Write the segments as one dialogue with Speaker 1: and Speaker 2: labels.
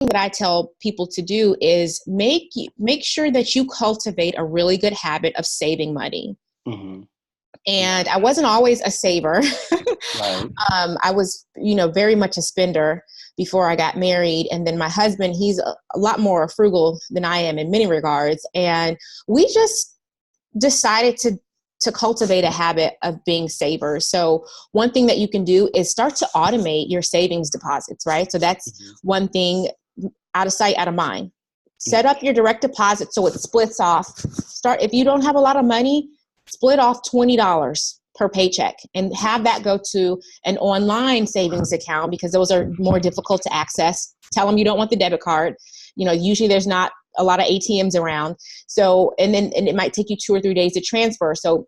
Speaker 1: that I tell people to do is make sure that you cultivate a really good habit of saving money.
Speaker 2: Mm-hmm.
Speaker 1: And I wasn't always a saver.
Speaker 2: Right.
Speaker 1: I was, very much a spender before I got married. And then my husband, he's a lot more frugal than I am in many regards. And we just decided to cultivate a habit of being savers. So one thing that you can do is start to automate your savings deposits, right? So that's one thing. Out of sight, out of mind. Set up your direct deposit so it splits off. If you don't have a lot of money, split off $20 per paycheck and have that go to an online savings account, because those are more difficult to access. Tell them you don't want the debit card. Usually there's not a lot of ATMs around. So, and it might take you 2 or 3 days to transfer. So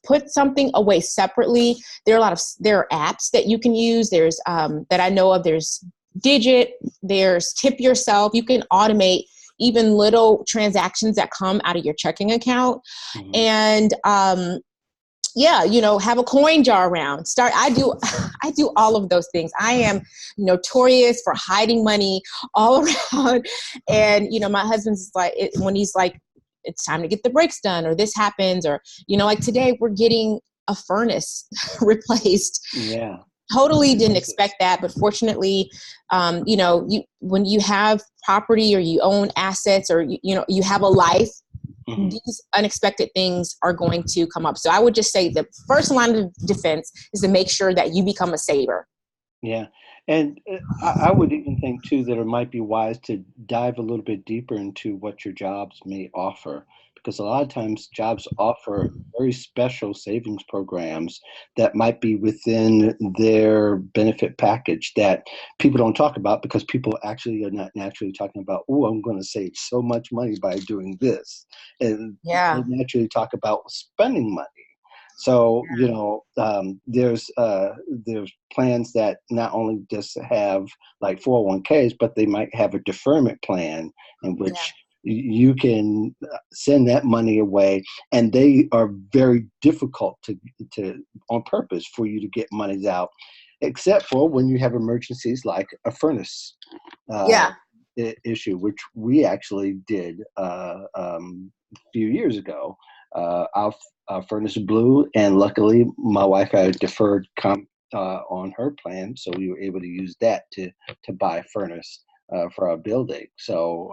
Speaker 1: put something away separately. There are apps that you can use. There's that I know of. There's Digit, there's Tip Yourself. You can automate even little transactions that come out of your checking account. And have a coin jar around. I do all of those things. I am notorious for hiding money all around. And my husband's when he's like, it's time to get the brakes done, or this happens, or like today we're getting a furnace replaced.
Speaker 2: Yeah.
Speaker 1: Totally didn't expect that, but fortunately, when you have property or you own assets, or you have a life, these unexpected things are going to come up. So I would just say the first line of defense is to make sure that you become a saver.
Speaker 2: Yeah. And I would even think, too, that it might be wise to dive a little bit deeper into what your jobs may offer, because a lot of times jobs offer very special savings programs that might be within their benefit package that people don't talk about, because people actually are not naturally talking about, oh, I'm going to save so much money by doing this. And they naturally talk about spending money. So, there's plans that not only just have like 401ks, but they might have a deferment plan in which you can send that money away, and they are very difficult to on purpose for you to get monies out, except for when you have emergencies like a furnace issue, which we actually did a few years ago. Our furnace blew, and luckily my wife had a deferred comp on her plan, so we were able to use that to buy a furnace for our building. So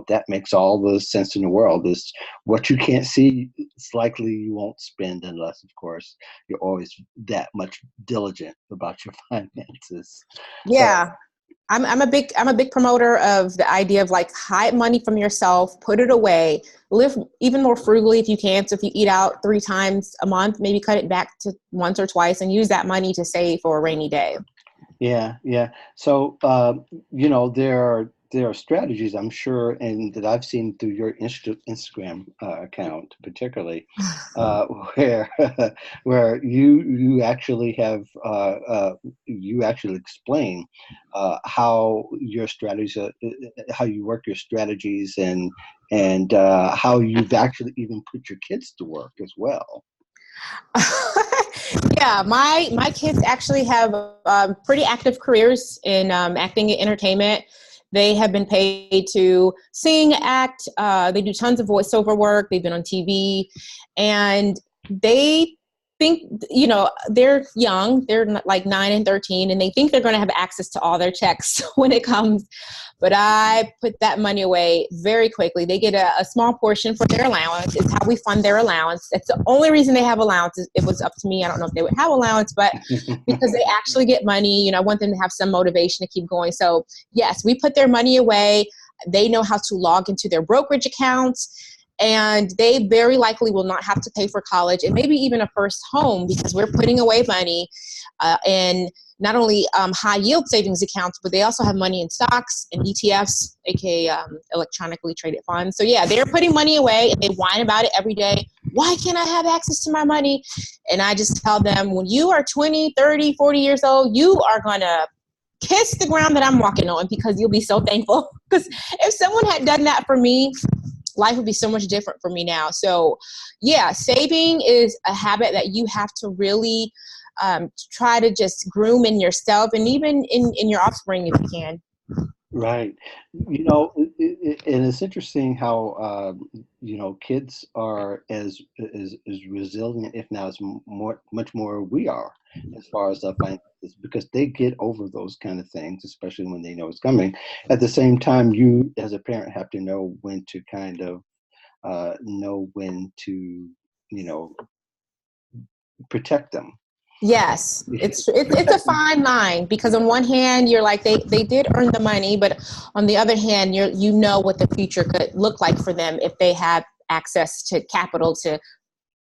Speaker 2: that makes all the sense in the world. Is what you can't see, it's likely you won't spend, unless, of course, you're always that much diligent about your finances.
Speaker 1: Yeah. So, I'm a big promoter of the idea of hide money from yourself, put it away, live even more frugally if you can. So if you eat out 3 times a month, maybe cut it back to once or twice and use that money to save for a rainy day.
Speaker 2: Yeah. So, there are strategies, I'm sure, and that I've seen through your Instagram account, particularly, where you actually have you actually explain how your strategies, how you work your strategies, and how you've actually even put your kids to work as well.
Speaker 1: Yeah, my kids actually have pretty active careers in acting and entertainment. They have been paid to sing, act. They do tons of voiceover work. They've been on TV, and they think, they're young. They're like 9 and 13, and they think they're going to have access to all their checks when it comes. But I put that money away very quickly. They get a small portion for their allowance. It's how we fund their allowance. That's the only reason they have allowance. It was up to me. I don't know if they would have allowance, but because they actually get money, I want them to have some motivation to keep going. So yes, we put their money away. They know how to log into their brokerage accounts, and they very likely will not have to pay for college and maybe even a first home, because we're putting away money in not only high yield savings accounts, but they also have money in stocks and ETFs, aka electronically traded funds. So yeah, they're putting money away, and they whine about it every day. Why can't I have access to my money? And I just tell them, when you are 20, 30, 40 years old, you are going to kiss the ground that I'm walking on, because you'll be so thankful. Because if someone had done that for me, life would be so much different for me now. So yeah, saving is a habit that you have to really try to just groom in yourself, and even in your offspring if you can.
Speaker 2: Right. And it's interesting how, kids are as resilient, if not much more we are, as far as the finances, because they get over those kind of things, especially when they know it's coming. At the same time, you as a parent have to know when to kind of know when to, protect them.
Speaker 1: Yes, it's a fine line because on one hand you're like they did earn the money, but on the other hand you know what the future could look like for them if they have access to capital to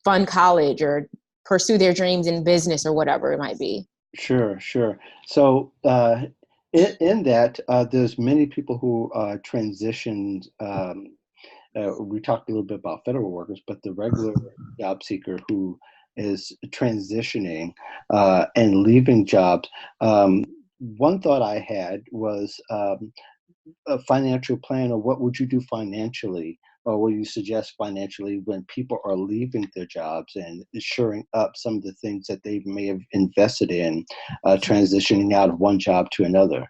Speaker 1: fund college or pursue their dreams in business or whatever it might be.
Speaker 2: Sure, sure. So, in that, there's many people who transitioned. We talked a little bit about federal workers, but the regular job seeker who is transitioning and leaving jobs. One thought I had was a financial plan, or what would you do financially, or what do you suggest financially when people are leaving their jobs and shoring up some of the things that they may have invested in, transitioning out of one job to another?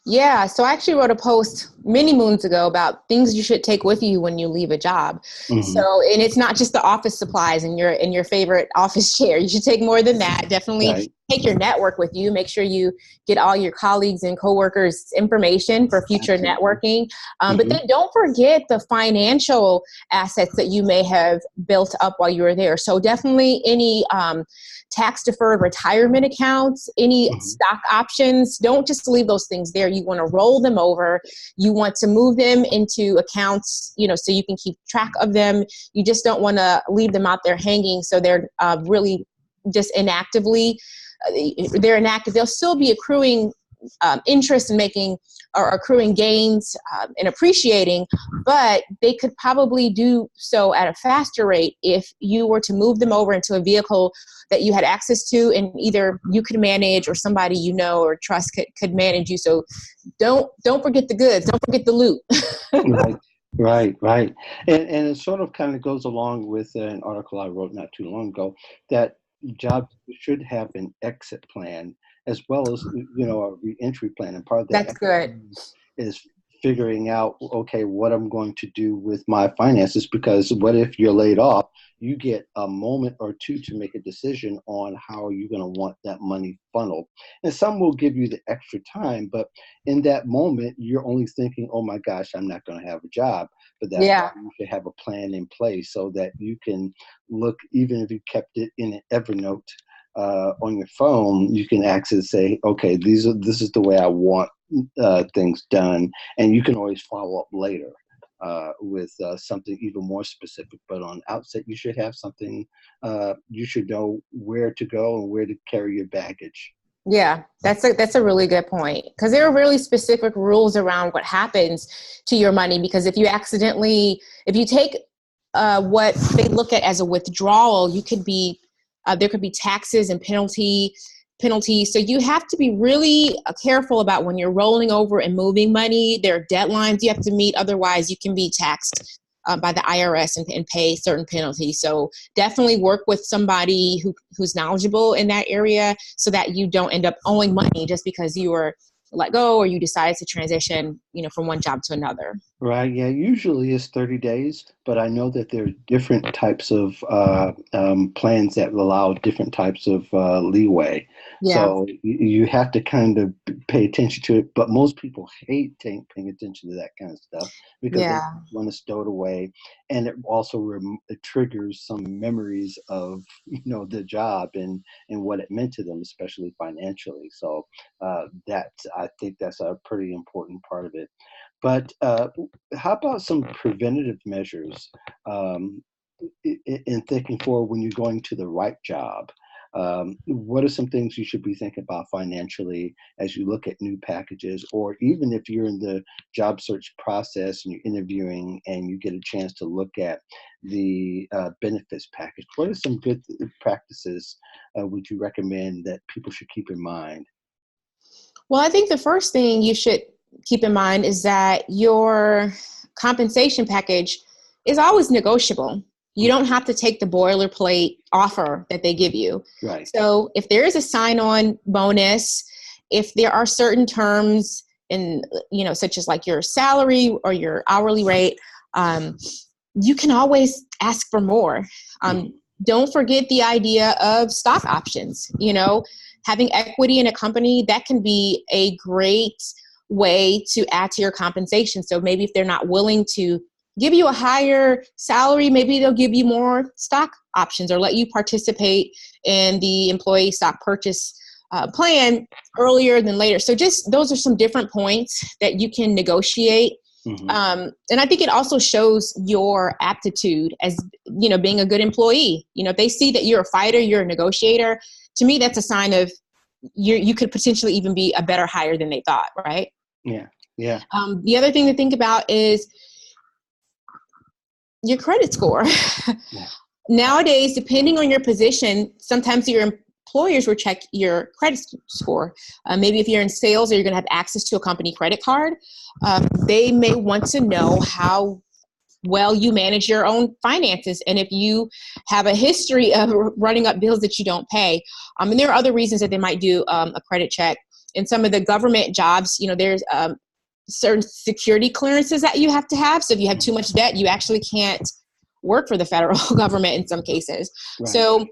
Speaker 1: Yeah, so I actually wrote a post many moons ago about things you should take with you when you leave a job. So,
Speaker 2: Hmm.
Speaker 1: and it's not just the office supplies and your favorite office chair. You should take more than that. Definitely
Speaker 2: Right.
Speaker 1: take your network with you. Make sure you get all your colleagues and coworkers' information for future
Speaker 2: Absolutely.
Speaker 1: networking. But
Speaker 2: Hmm.
Speaker 1: then don't forget the financial assets that you may have built up while you were there. So definitely any tax deferred retirement accounts, any
Speaker 2: Hmm.
Speaker 1: stock options. Don't just leave those things there. You want to roll them over. You want to move them into accounts, so you can keep track of them. You just don't want to leave them out there hanging so they're really just inactively. They're inactive. They'll still be accruing interest in making or accruing gains and appreciating, but they could probably do so at a faster rate if you were to move them over into a vehicle that you had access to and either you could manage or somebody you know or trust could manage you. So don't forget the goods, don't forget the loot.
Speaker 2: Right, right, right. And it sort of kind of goes along with an article I wrote not too long ago, that jobs should have an exit plan as well as, a reentry plan. And part of that
Speaker 1: That's
Speaker 2: exit
Speaker 1: good.
Speaker 2: plan is figuring out, okay, what I'm going to do with my finances, because what if you're laid off? You get a moment or two to make a decision on how you're going to want that money funneled. And some will give you the extra time, but in that moment, you're only thinking, oh my gosh, I'm not going to have a job. But that's why
Speaker 1: Yeah.
Speaker 2: you should have a plan in place so that you can look, even if you kept it in an Evernote on your phone, you can access, say, okay, this is the way I want things done. And you can always follow up later with something even more specific. But on outset, you should have something, you should know where to go and where to carry your baggage.
Speaker 1: Yeah, that's a really good point because there are really specific rules around what happens to your money. Because if you take what they look at as a withdrawal, you could be there could be taxes and penalties. So you have to be really careful about when you're rolling over and moving money. There are deadlines you have to meet, otherwise you can be taxed by the IRS and pay certain penalties. So definitely work with somebody who's knowledgeable in that area so that you don't end up owing money just because you were let go or you decided to transition, from one job to another.
Speaker 2: Right. Yeah. Usually it's 30 days, but I know that there are different types of plans that allow different types of leeway.
Speaker 1: Yeah.
Speaker 2: So you have to kind of pay attention to it. But most people hate paying attention to that kind of stuff because they
Speaker 1: Yeah.
Speaker 2: want to stow it away, and it also it triggers some memories of the job and what it meant to them, especially financially. So I think that's a pretty important part of it. But how about some preventative measures in thinking forward when you're going to the right job? What are some things you should be thinking about financially as you look at new packages, or even if you're in the job search process and you're interviewing and you get a chance to look at the benefits package? What are some good practices would you recommend that people should keep in mind?
Speaker 1: Well, I think the first thing you should keep in mind is that your compensation package is always negotiable. You don't have to take the boilerplate offer that they give you.
Speaker 2: Right.
Speaker 1: So if there is a sign on bonus, if there are certain terms, such as like your salary or your hourly rate, you can always ask for more. Don't forget the idea of stock options. Having equity in a company, that can be a great way to add to your compensation. So maybe if they're not willing to give you a higher salary, maybe they'll give you more stock options or let you participate in the employee stock purchase plan earlier than later. So just those are some different points that you can negotiate. And I think it also shows your aptitude as, being a good employee. If they see that you're a fighter, you're a negotiator, to me, that's a sign of you could potentially even be a better hire than they thought, right?
Speaker 2: Yeah. Yeah.
Speaker 1: The other thing to think about is your credit score.
Speaker 2: Yeah.
Speaker 1: Nowadays, depending on your position, sometimes your employers will check your credit score. Maybe if you're in sales or you're going to have access to a company credit card, they may want to know how well you manage your own finances and if you have a history of running up bills that you don't pay. And there are other reasons that they might do a credit check. In some of the government jobs, there's certain security clearances that you have to have. So if you have too much debt, you actually can't work for the federal government in some cases. Right. So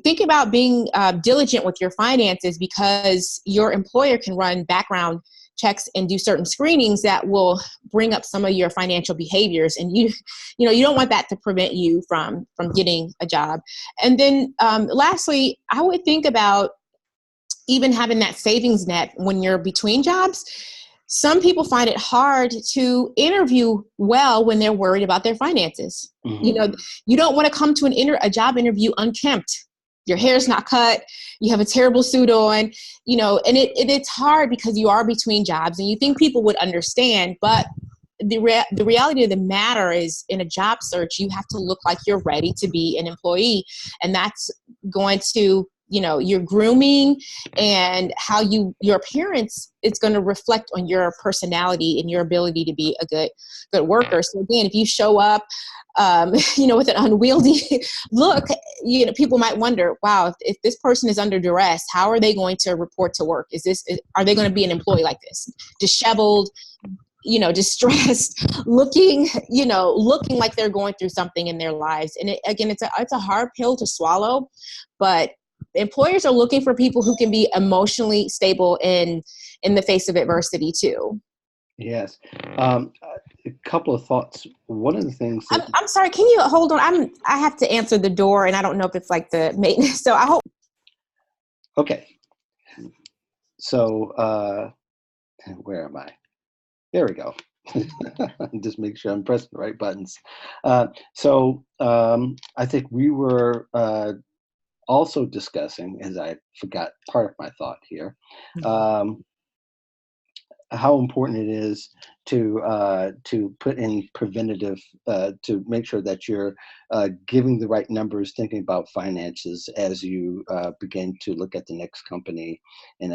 Speaker 1: think about being diligent with your finances, because your employer can run background checks and do certain screenings that will bring up some of your financial behaviors. And you don't want that to prevent you from getting a job. And then lastly, I would think about even having that savings net when you're between jobs. Some people find it hard to interview well when they're worried about their finances. Mm-hmm. You don't want to come to a job interview unkempt. Your hair's not cut. You have a terrible suit on, and it's hard because you are between jobs and you think people would understand. But the reality of the matter is, in a job search, you have to look like you're ready to be an employee. And that's going to, your grooming and how your appearance, it's going to reflect on your personality and your ability to be a good worker. So again, if you show up, with an unwieldy look, people might wonder, wow, if this person is under duress, how are they going to report to work? Are they going to be an employee like this? Disheveled, distressed, looking like they're going through something in their lives. And it's a hard pill to swallow, but employers are looking for people who can be emotionally stable in the face of adversity too.
Speaker 2: Yes. A couple of thoughts. One of the things
Speaker 1: I'm sorry, can you hold on? I have to answer the door, and I don't know if it's like the maintenance. So I hope.
Speaker 2: Okay. So where am I? There we go. Just make sure I'm pressing the right buttons. So I think we were also discussing, as I forgot part of my thought here, how important it is to put in preventative, to make sure that you're giving the right numbers, thinking about finances as you begin to look at the next company. And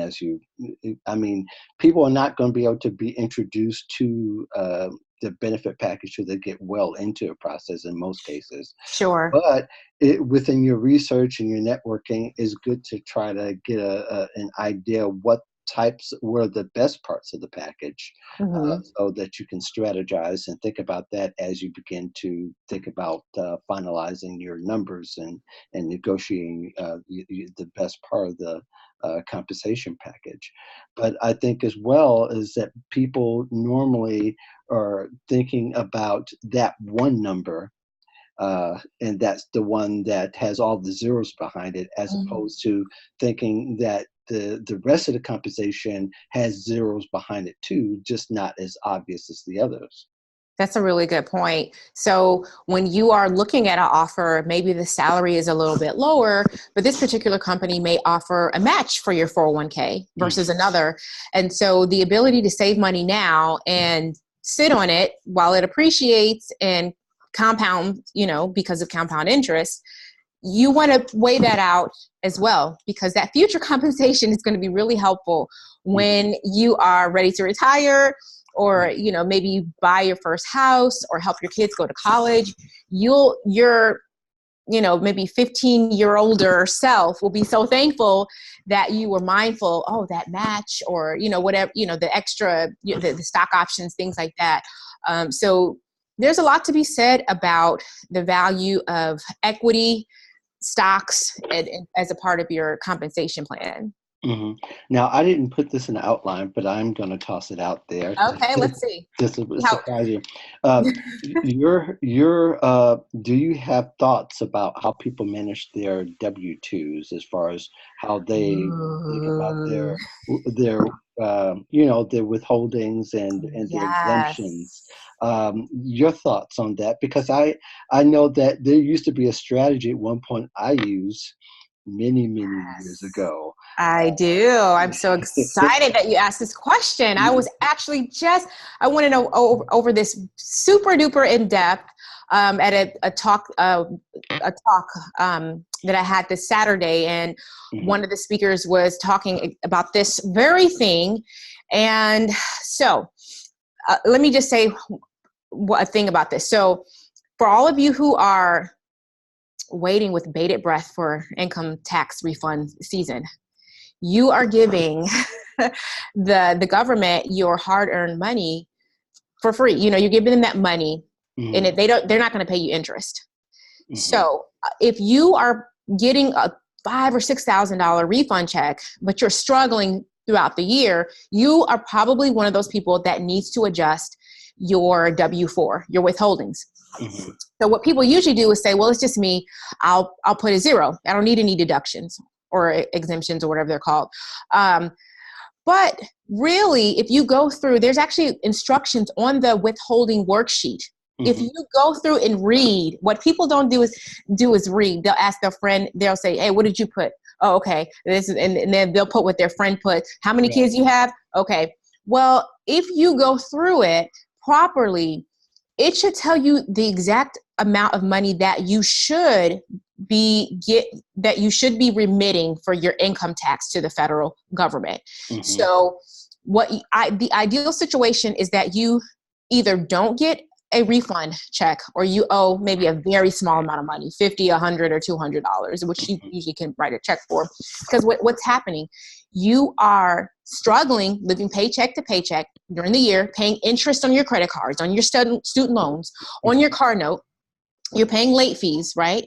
Speaker 2: people are not going to be able to be introduced to the benefit package so they get well into a process in most cases.
Speaker 1: Sure.
Speaker 2: But within your research and your networking, is good to try to get an idea what types were the best parts of the package, so that you can strategize and think about that as you begin to think about finalizing your numbers and negotiating the best part of the compensation package. But I think as well is that people normally are thinking about that one number, and that's the one that has all the zeros behind it, as opposed to thinking that the rest of the compensation has zeros behind it too, just not as obvious as the others.
Speaker 1: That's a really good point. So when you are looking at an offer, maybe the salary is a little bit lower, but this particular company may offer a match for your 401k versus another. And so the ability to save money now and sit on it while it appreciates and compound, because of compound interest, you want to weigh that out as well, because that future compensation is going to be really helpful when you are ready to retire, or, maybe you buy your first house or help your kids go to college. Your maybe 15-year-older self will be so thankful that you were mindful, that match, or, whatever, the extra, the stock options, things like that. So there's a lot to be said about the value of equity stocks as a part of your compensation plan.
Speaker 2: Hmm. Now, I didn't put this in the outline, but I'm going to toss it out there.
Speaker 1: Okay, let's see.
Speaker 2: Just to
Speaker 1: How,
Speaker 2: surprise you. Do you have thoughts about how people manage their W-2s as far as how they think about their their withholdings and their exemptions?
Speaker 1: yes,
Speaker 2: Your thoughts on that? Because I know that there used to be a strategy at one point I used many years
Speaker 1: yes.
Speaker 2: ago.
Speaker 1: I do. I'm so excited that you asked this question. I was actually I want to know over this super duper in depth at a talk that I had this Saturday, and one of the speakers was talking about this very thing. And so let me just say a thing about this. So for all of you who are waiting with bated breath for income tax refund season, you are giving the government your hard-earned money for free. You're giving them that money, and if they're not going to pay you interest. So if you are getting a $5,000 or $6,000 refund check, but you're struggling throughout the year, you are probably one of those people that needs to adjust your W-4, your withholdings. So what people usually do is say, well, it's just me. I'll put a 0. I don't need any deductions or exemptions or whatever they're called. But really, if you go through, there's actually instructions on the withholding worksheet. If you go through and read, what people don't do is read. They'll ask their friend, they'll say, hey, what did you put? Oh, okay. This is, and then they'll put what their friend put. How many kids you have? Okay. Well, if you go through it properly, it should tell you the exact amount of money that you should be remitting for your income tax to the federal government. So the ideal situation is that you either don't get a refund check, or you owe maybe a very small amount of money, $50, $100, or $200, which you usually can write a check for. Because what's happening, you are struggling, living paycheck to paycheck during the year, paying interest on your credit cards, on your student loans, on your car note. You're paying late fees, right?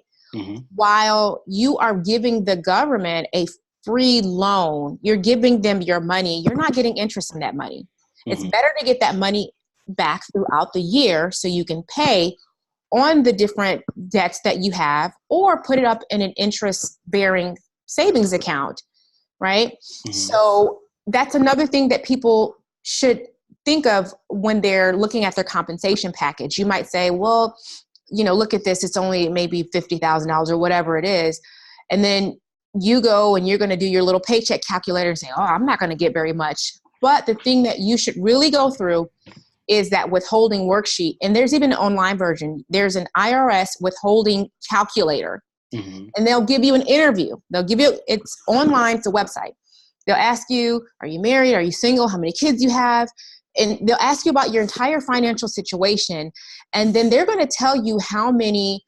Speaker 1: While you are giving the government a free loan, you're giving them your money. You're not getting interest on that money. It's better to get that money back throughout the year so you can pay on the different debts that you have, or put it up in an interest-bearing savings account, right? So that's another thing that people should think of when they're looking at their compensation package. You might say, well, look at this, it's only maybe $50,000 or whatever it is. And then you go and you're going to do your little paycheck calculator and say, oh, I'm not going to get very much. But the thing that you should really go through is that withholding worksheet. And there's even an online version. There's an IRS withholding calculator. And they'll give you an interview. It's online, it's a website. They'll ask you, are you married? Are you single? How many kids you have? And they'll ask you about your entire financial situation. And then they're going to tell you how many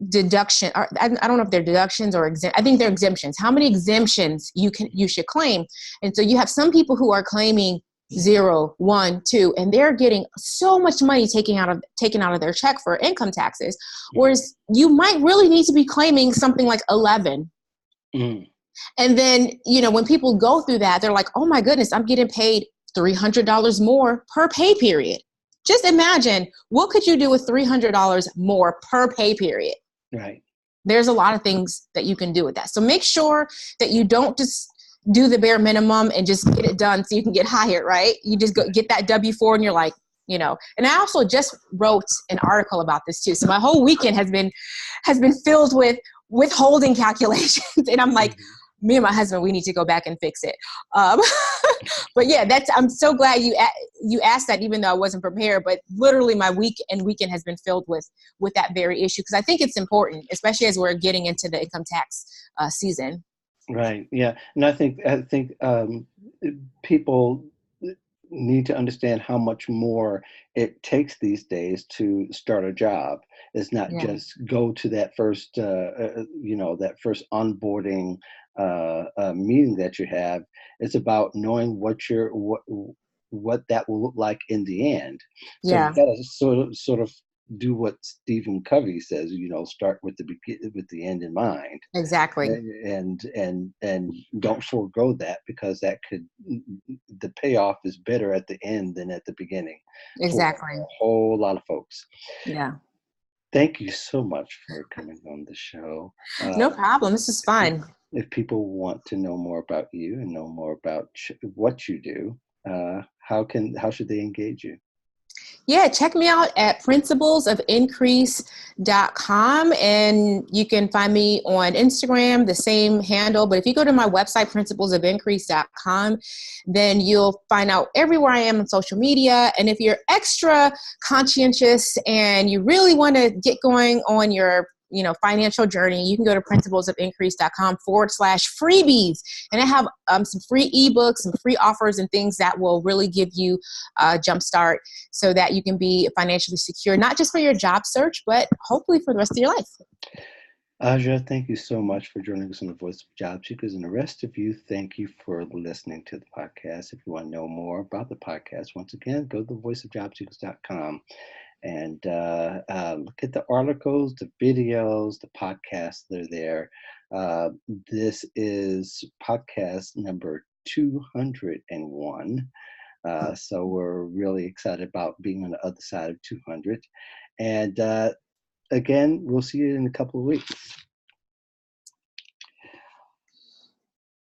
Speaker 1: deduction, or I don't know if they're deductions or I think they're exemptions. How many exemptions you should claim. And so you have some people who are claiming 0, 1, 2, and they're getting so much money taken out of their check for income taxes, whereas you might really need to be claiming something like 11. And then, when people go through that, they're like, oh my goodness, I'm getting paid $300 more per pay period. Just imagine, what could you do with $300 more per pay period?
Speaker 2: Right.
Speaker 1: There's a lot of things that you can do with that. So make sure that you don't just do the bare minimum and just get it done so you can get hired, right? You just go get that W-4 and you're like, and I also just wrote an article about this too. So my whole weekend has been filled with withholding calculations. And I'm like, me and my husband, we need to go back and fix it. But yeah, I'm so glad you asked that, even though I wasn't prepared. But literally my weekend has been filled with that very issue, because I think it's important, especially as we're getting into the income tax season.
Speaker 2: Right. Yeah. And I think people need to understand how much more it takes these days to start a job. It's not
Speaker 1: Yeah.
Speaker 2: just go to that first, that first onboarding meeting that you have. It's about knowing what that will look like in the end. So you
Speaker 1: Yeah,
Speaker 2: got to sort of do what Stephen Covey says. Start with the end in mind,
Speaker 1: exactly.
Speaker 2: and don't forego that, because that could the payoff is better at the end than at the beginning for a
Speaker 1: Exactly.
Speaker 2: whole lot of folks.
Speaker 1: Yeah.
Speaker 2: Thank you so much for coming on the show.
Speaker 1: No problem. This is fun.
Speaker 2: If people want to know more about you and know more about what you do, how should they engage you?
Speaker 1: Yeah, check me out at principlesofincrease.com, and you can find me on Instagram, the same handle. But if you go to my website, principlesofincrease.com, then you'll find out everywhere I am on social media. And if you're extra conscientious and you really want to get going on your financial journey, you can go to principlesofincrease.com/freebies. And I have some free ebooks, some free offers and things that will really give you a jumpstart so that you can be financially secure, not just for your job search, but hopefully for the rest of your life.
Speaker 2: Aja, thank you so much for joining us on the Voice of Job Seekers. And the rest of you, thank you for listening to the podcast. If you want to know more about the podcast, once again, go to thevoiceofjobseekers.com and look at the articles, the videos, the podcasts that are there. This is podcast number 201. So we're really excited about being on the other side of 200. And again, we'll see you in a couple of weeks.